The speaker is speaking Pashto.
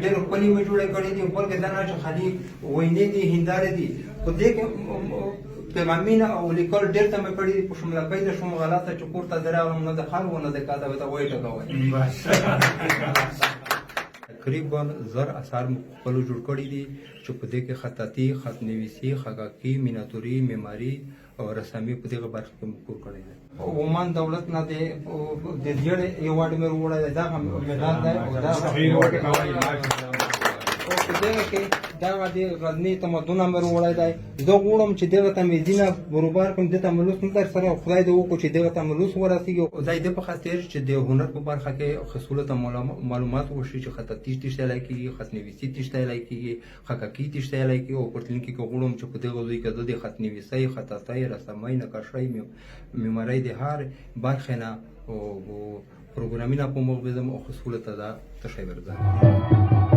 ډېر ښکلي مې جوړې کړې دي بلکې دا نه چې خالي وینې دي هندارې دي په دې کې پیغامونه او لیکل ډېر ته مې کړي دي په شمله پیدا شوم غلطه چې کور ته درغلم نه د خال و نه د کاته ورته وایي ټکوئ تقریبا 1000 اثار مې خپلو جوړ کړي دي چې په دې کې خطاطي خطنویسي خطاطي میناتوري معماري او رسامي په دغه برخه کې مکور کړی دی عمان دولت نه د زیړې ایوارډ مې وروړی دی دا هم مډال دی او دا او په دغه کې دغه د غزني تمدن مې وروړی دی زه غواړم چې دغه ته مې ځینه بروبار کړم دې ته مې لوس نه در سره خدای دې وکړو چې دغه ته مې لوس ورسېږي دا د په خاطر چې د هنر په برخه کې خصوصا معلومات وشي چې خطاطي تشتلی کېږي خطنویسي تشتلی کېږي خکاکي تشتلی کېږي او په راتلونکي کې غواړم چې په دغه ځای کې د خطنویسۍ خطاطۍ رسامۍ نقاشۍ معمارۍ د هر برخې نه پروګرامونه په مخ بزم او خصوصا ته دا تشویر ده